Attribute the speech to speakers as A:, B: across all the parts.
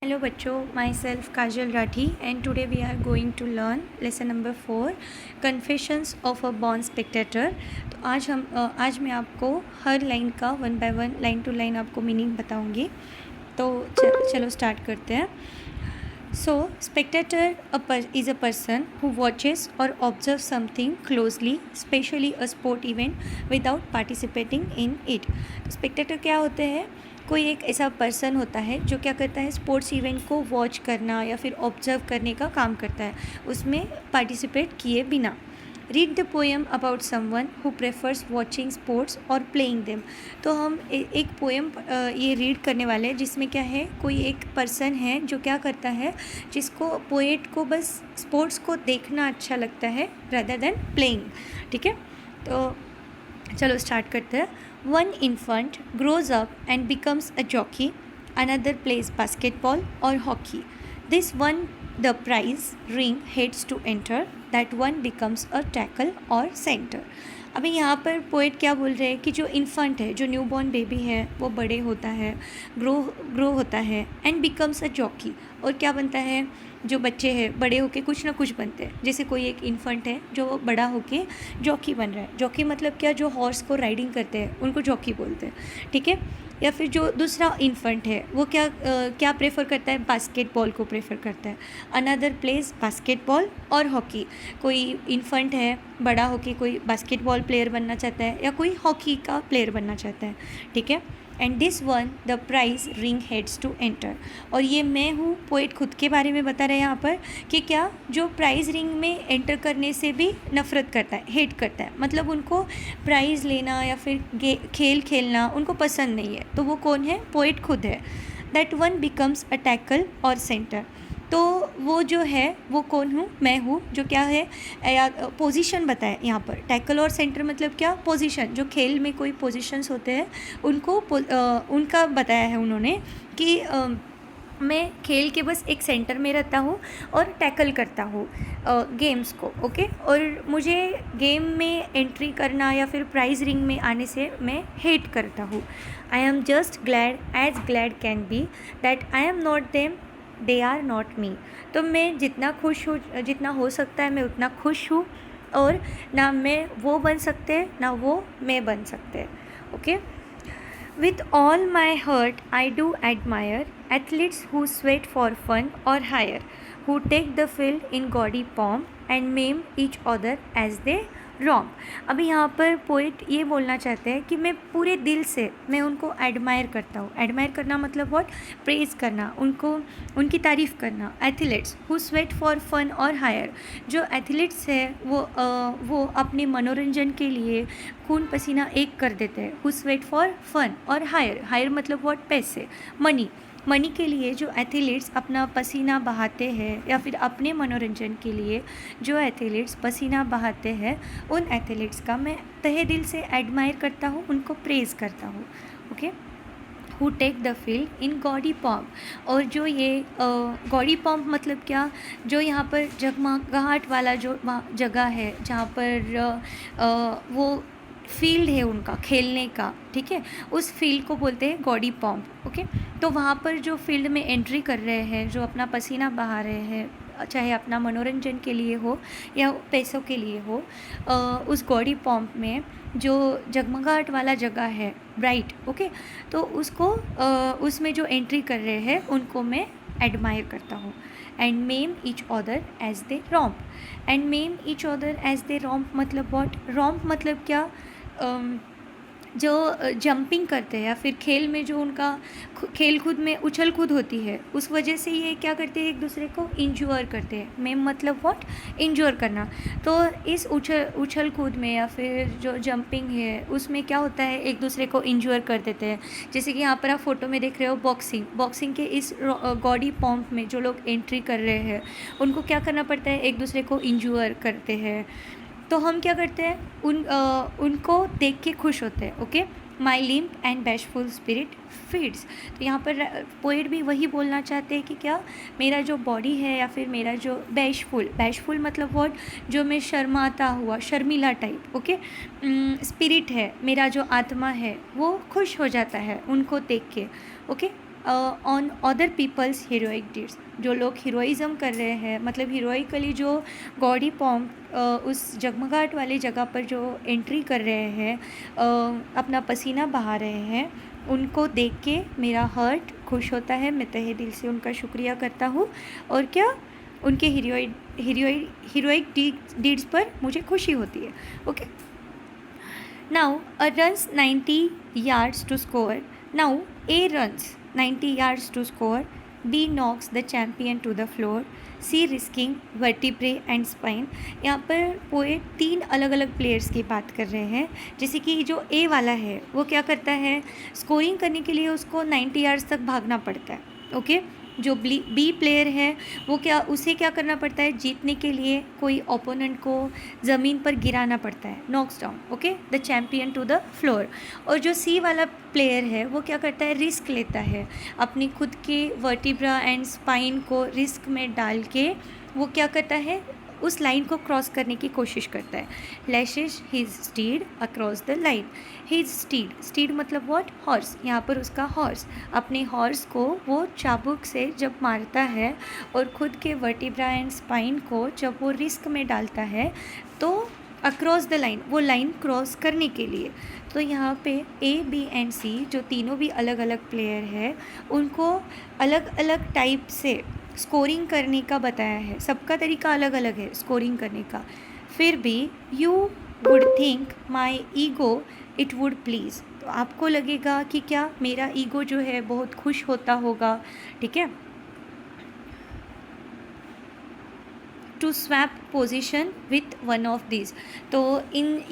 A: Hello बच्चों, myself Kajal Rathi and today we are going to learn lesson number 4 confessions of a born spectator. तो आज मैं आपको हर लाइन का one by one line to line आपको मीनिंग बताऊंगी। तो चलो स्टार्ट करते हैं। So, spectator is a person who watches or observes something closely, especially a sport event, without participating in it. Spectator क्या होते हैं? कोई एक ऐसा पर्सन होता है जो क्या करता है, स्पोर्ट्स इवेंट को वॉच करना या फिर ऑब्जर्व करने का काम करता है, उसमें पार्टिसिपेट किए बिना। Read the poem about someone who prefers watching sports और प्लेइंग देम। तो हम एक पोएम ये रीड करने वाले हैं जिसमें क्या है, कोई एक पर्सन है जो क्या करता है, जिसको पोएट को बस स्पोर्ट्स को देखना अच्छा लगता है रादर देन प्लेइंग। ठीक है, तो चलो स्टार्ट करते हैं। One infant grows up and becomes a jockey, another plays basketball और hockey. This one the prize ring heads to enter, that one becomes a tackle और सेंटर। अभी यहाँ पर पोएट क्या बोल रहे हैं कि जो इन्फेंट है, जो न्यूबॉर्न बेबी है, वो बड़े होता है, ग्रो होता है एंड बिकम्स अ जॉकी, और क्या बनता है, जो बच्चे हैं बड़े होके कुछ ना कुछ बनते हैं। जैसे कोई एक इन्फेंट है जो बड़ा होके जॉकी बन रहा है। जॉकी मतलब क्या, जो हॉर्स को राइडिंग करते हैं उनको जॉकी बोलते हैं। ठीक है, या फिर जो दूसरा इन्फेंट है वो क्या प्रेफर करता है, बास्केटबॉल को प्रेफर करता है। अनदर प्लेस बास्केटबॉल और हॉकी। कोई इन्फेंट है, बड़ा होके कोई बास्केटबॉल प्लेयर बनना चाहता है या कोई हॉकी का प्लेयर बनना चाहता है। ठीक है, and this one the prize ring heads to enter. और ये मैं हूँ, पोएट खुद के बारे में बता रहे हैं यहाँ पर कि क्या, जो प्राइज़ रिंग में एंटर करने से भी नफ़रत करता है, हेट करता है, मतलब उनको प्राइज़ लेना या फिर खेल खेलना उनको पसंद नहीं है। तो वो कौन है, पोएट खुद है। That one becomes a tackle और सेंटर। तो वो जो है वो कौन हूँ, मैं हूँ, जो क्या है, पोजीशन बताए यहाँ पर। टैकल और सेंटर मतलब क्या, पोजीशन। जो खेल में कोई पोजीशंस होते हैं उनको उनका बताया है उन्होंने कि मैं खेल के बस एक सेंटर में रहता हूँ और टैकल करता हूँ गेम्स को। ओके, और मुझे गेम में एंट्री करना या फिर प्राइज़ रिंग में आने से मैं हेट करता हूँ। I am just glad as glad can be that I am not them, they are not me. तो मैं जितना खुश हूँ, जितना हो सकता है मैं उतना खुश हूँ, और ना मैं वो बन सकते ना वो मैं बन सकते। Okay, with all my heart I do admire athletes who sweat for fun or hire, who take the field in gaudy pomp and maim each other as they रोम। अभी यहाँ पर पोइट ये बोलना चाहते हैं कि मैं पूरे दिल से मैं उनको एडमायर करता हूँ। एडमायर करना मतलब व्हाट, प्रेज़ करना, उनको उनकी तारीफ़ करना। Athletes who sweat for fun और हायर, जो एथलीट्स है वो अपने मनोरंजन के लिए खून पसीना एक कर देते हैं। हु स्वेट फॉर फन और हायर, हायर मतलब व्हाट, पैसे, मनी के लिए जो एथलीट्स अपना पसीना बहाते हैं या फिर अपने मनोरंजन के लिए जो एथलीट्स पसीना बहाते हैं, उन एथलीट्स का मैं तहे दिल से एडमायर करता हूँ, उनको प्रेज़ करता हूँ। Okay, who take the field in gaudy pomp, और जो ये गॉडी पॉम्प मतलब क्या, जो यहाँ पर जगमगाहट वाला जो जगह है जहाँ पर वो फील्ड है उनका खेलने का, ठीक है, उस फील्ड को बोलते हैं गॉडी पॉम्प। ओके, तो वहाँ पर जो फील्ड में एंट्री कर रहे हैं, जो अपना पसीना बहा रहे हैं, चाहे अपना मनोरंजन के लिए हो या पैसों के लिए हो, उस गॉडी पॉम्प में जो जगमगाहट वाला जगह है, ब्राइट, ओके, तो उसको उसमें जो एंट्री कर रहे हैं उनको मैं एडमायर करता हूँ। And maim each other as they romp, and maim each other as they romp मतलब वॉट, रॉम्प मतलब क्या, जो जंपिंग करते हैं या फिर खेल में जो उनका खेल कूद में उछल कूद होती है, उस वजह से ये क्या करते हैं, एक दूसरे को इंज्योर करते हैं। मेम मतलब व्हाट, इंज्योर करना। तो इस उछल कूद में या फिर जो जंपिंग है उसमें क्या होता है, एक दूसरे को इंज्योर कर देते हैं। जैसे कि यहाँ पर आप फोटो में देख रहे हो, बॉक्सिंग के इस गॉडी पॉम्प में जो लोग एंट्री कर रहे हैं उनको क्या करना पड़ता है, एक दूसरे को इंज्योर करते हैं। तो हम क्या करते हैं, उनको देख के खुश होते हैं। Okay, my limp and bashful spirit feeds. तो यहाँ पर पोएट भी वही बोलना चाहते हैं कि क्या, मेरा जो बॉडी है या फिर मेरा जो बैशफुल मतलब व्हाट, जो मैं शर्माता हुआ, शर्मिला टाइप, ओके, स्पिरिट है, मेरा जो आत्मा है वो खुश हो जाता है उनको देख के। Okay, on other people's heroic deeds. जो लोग हीरोइज़म कर रहे हैं, मतलब हीरोइकली जो गॉडी पॉम उस जगमगाहट वाली जगह पर जो एंट्री कर रहे हैं, अपना पसीना बहा रहे हैं, उनको देख के मेरा हार्ट खुश होता है। मैं तहे दिल से उनका शुक्रिया करता हूँ। और क्या, उनके हीरोइक डीड्स पर मुझे खुशी होती है। Okay, now a runs 90 yards to score. Now A runs 90 yards to score. B knocks the champion to the floor. C risking vertebrae and spine. यहाँ पर पोएट 3 अलग अलग प्लेयर्स की बात कर रहे हैं। जैसे कि जो ए वाला है वो क्या करता है, स्कोरिंग करने के लिए उसको 90 yards तक भागना पड़ता है। ओके, जो बी प्लेयर है वो उसे क्या करना पड़ता है, जीतने के लिए कोई ओपोनेंट को ज़मीन पर गिराना पड़ता है, knocks down, okay, the champion to the floor. और जो सी वाला प्लेयर है वो क्या करता है, रिस्क लेता है, अपनी खुद के वर्टिब्रा एंड स्पाइन को रिस्क में डाल के वो क्या करता है, उस लाइन को क्रॉस करने की कोशिश करता है। Lashes his stead across the line. His stead मतलब व्हाट, हॉर्स। यहाँ पर उसका हॉर्स, अपने हॉर्स को वो चाबुक से जब मारता है और खुद के वर्टिब्रा एंड स्पाइन को जब वो रिस्क में डालता है, तो अक्रॉस द लाइन, वो लाइन क्रॉस करने के लिए। तो यहाँ पे ए, बी एंड सी जो तीनों भी अलग अलग प्लेयर है, उनको अलग अलग टाइप से स्कोरिंग करने का बताया है। सबका तरीका अलग अलग है स्कोरिंग करने का। फिर भी you would think my ego it would please. तो आपको लगेगा कि क्या मेरा ईगो जो है बहुत खुश होता होगा, ठीक है। To swap position with one of this. तो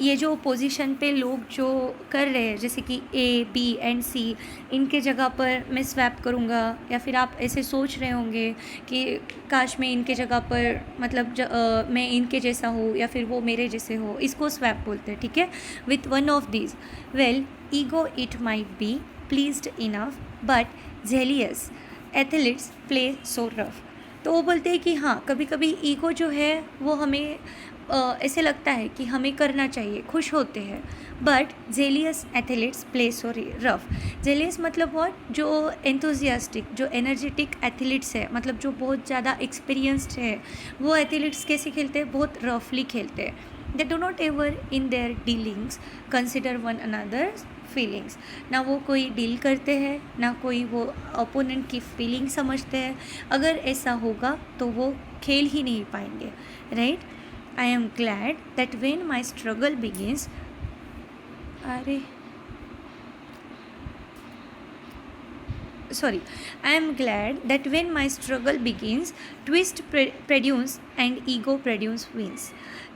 A: ये जो पोजीशन पे लोग जो कर रहे हैं, जैसे कि ए, बी एंड सी, इनके जगह पर मैं स्वैप करूँगा, या फिर आप ऐसे सोच रहे होंगे कि काश मैं इनके जगह पर, मतलब मैं इनके जैसा हूँ या फिर वो मेरे जैसे हो, इसको स्वैप बोलते हैं, ठीक है। With one of this, well ego it might be pleased enough but jealous athletes play so rough. तो वो बोलते हैं कि हाँ, कभी कभी ईगो जो है वो हमें ऐसे लगता है कि हमें करना चाहिए, खुश होते हैं, but jealous athletes play so rough. Jealous मतलब व्हाट, जो एंथुजियास्टिक, जो एनर्जेटिक एथलीट्स है, मतलब जो बहुत ज़्यादा एक्सपीरियंस्ड है, वो एथलीट्स कैसे खेलते हैं, बहुत रफली खेलते हैं। They do not ever in their dealings consider one another feelings. ना वो कोई डील करते हैं, ना कोई वो ओपोनेंट की फीलिंग समझते हैं। अगर ऐसा होगा तो वो खेल ही नहीं पाएंगे, right. I am glad that when my struggle begins, I am glad that when my struggle begins, twist produce and ego produce wins.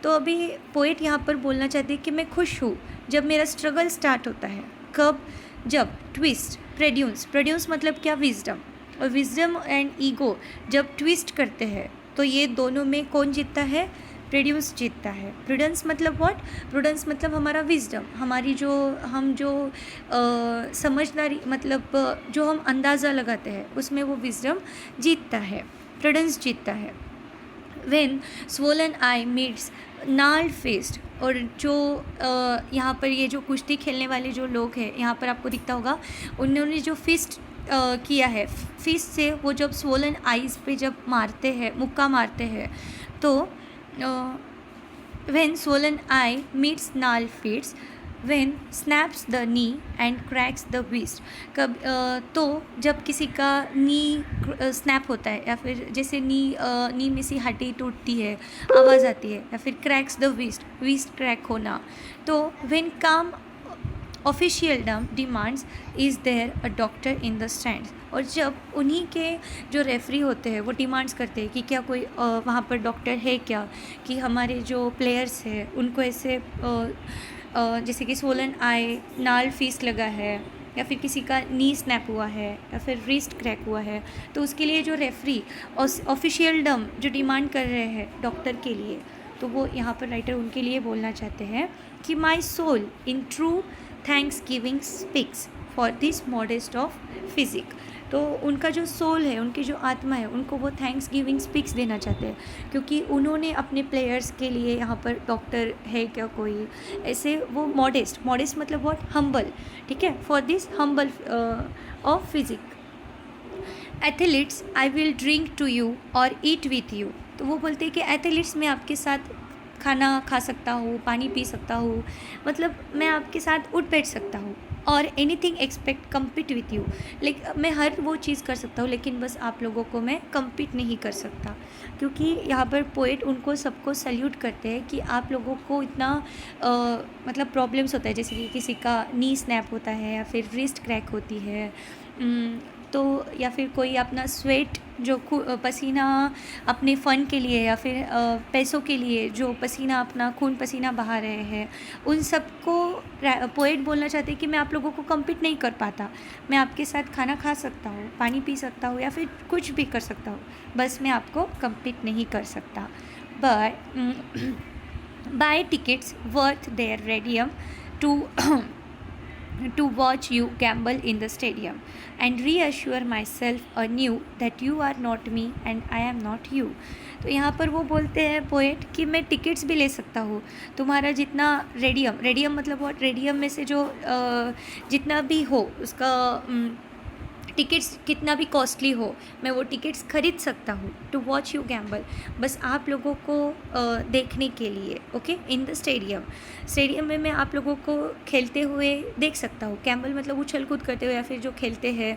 A: तो अभी पोएट यहाँ पर बोलना चाहते हैं कि मैं खुश हूँ जब मेरा स्ट्रगल स्टार्ट होता है। कब, जब ट्विस्ट प्रोड्यूस मतलब क्या, विजडम, और विजडम एंड ईगो जब ट्विस्ट करते हैं, तो ये दोनों में कौन जीतता है, प्रोड्यूस जीतता है। प्रूडेंस मतलब व्हाट, प्रूडेंस मतलब हमारा विजडम, हमारी हम जो समझदारी, मतलब जो हम अंदाज़ा लगाते हैं, उसमें वो विजडम जीतता है, प्रूडेंस जीतता है। When swollen eye meets gnarled fist, और जो यहाँ पर ये जो कुश्ती खेलने वाले जो लोग हैं, यहाँ पर आपको दिखता होगा, उन्होंने जो फिस्ट किया है, फिस्ट से वो जब स्वोलन आइज़ पे जब मारते हैं, मुक्का मारते हैं, तो when swollen eye meets gnarled fists, when snaps the knee and cracks the wrist। तो जब किसी का नी स्नैप होता है, या फिर जैसे नी में से हड्डी टूटती है, आवाज़ आती है, या फिर क्रैक्स द विस्ट क्रैक होना, तो when calm officialdom demands is there a doctor in the stands. और जब उन्हीं के जो रेफरी होते हैं वो डिमांड्स करते हैं कि क्या कोई वहाँ पर डॉक्टर है क्या, कि हमारे जो प्लेयर्स हैं उनको ऐसे जैसे कि स्वोलन आई, नाल फीस लगा है, या फिर किसी का नी स्नैप हुआ है, या फिर रिस्ट क्रैक हुआ है, तो उसके लिए जो रेफरी ऑफिशियलडम जो डिमांड कर रहे हैं डॉक्टर के लिए, तो वो यहाँ पर राइटर उनके लिए बोलना चाहते हैं कि my soul in true thanksgiving speaks for this modest of physique. तो उनका जो सोल है, उनकी जो आत्मा है, उनको वो थैंक्स गिविंग स्पीक्स देना चाहते हैं, क्योंकि उन्होंने अपने प्लेयर्स के लिए, यहाँ पर डॉक्टर है क्या कोई ऐसे, वो मॉडेस्ट मतलब व्हाट, हम्बल, ठीक है, for this humble of physique, athletes I will drink to you और ईट विथ यू। तो वो बोलते हैं कि एथलीट्स मैं आपके साथ खाना खा सकता हूँ, पानी पी सकता हूँ, मतलब मैं आपके साथ उठ बैठ सकता हूँ। और anything expect compete with you, like मैं हर वो चीज़ कर सकता हूँ, लेकिन बस आप लोगों को मैं कम्पीट नहीं कर सकता। क्योंकि यहाँ पर पोएट उनको सबको सल्यूट करते हैं कि आप लोगों को इतना मतलब प्रॉब्लम्स होता है, जैसे कि किसी का नी स्नैप होता है या फिर रिस्ट क्रैक होती है, तो या फिर कोई अपना स्वेट जो पसीना अपने फ़न के लिए या फिर पैसों के लिए जो पसीना अपना खून पसीना बहा रहे हैं, उन सबको पोएट बोलना चाहते हैं कि मैं आप लोगों को कम्पीट नहीं कर पाता। मैं आपके साथ खाना खा सकता हूँ, पानी पी सकता हूँ या फिर कुछ भी कर सकता हूँ, बस मैं आपको कम्पीट नहीं कर सकता। But buy tickets worth their radium to to watch you gamble in the stadium and reassure myself anew that you are not me and I am not you। तो यहाँ पर वो बोलते हैं पोएट कि मैं टिकट्स भी ले सकता हूँ, तुम्हारा जितना रेडियम, रेडियम मतलब what, रेडियम में से जो जितना भी हो उसका टिकट्स कितना भी कॉस्टली हो, मैं वो टिकट्स खरीद सकता हूँ टू वॉच यू गैम्बल, बस आप लोगों को देखने के लिए। Okay, in the stadium, stadium में मैं आप लोगों को खेलते हुए देख सकता हूँ। गैम्बल मतलब उछल कूद करते हुए या फिर जो खेलते हैं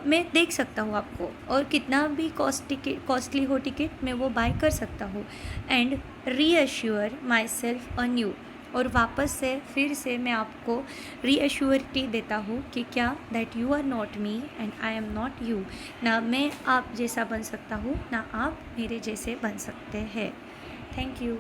A: मैं देख सकता हूँ आपको, और कितना भी कॉस्टली हो टिकट मैं वो बाय कर सकता हूँ। And reassure my self a new, और वापस से फिर से मैं आपको रीअश्योरिटी देता हूँ कि क्या, that you are not me and I am not you, ना मैं आप जैसा बन सकता हूँ ना आप मेरे जैसे बन सकते हैं। Thank you.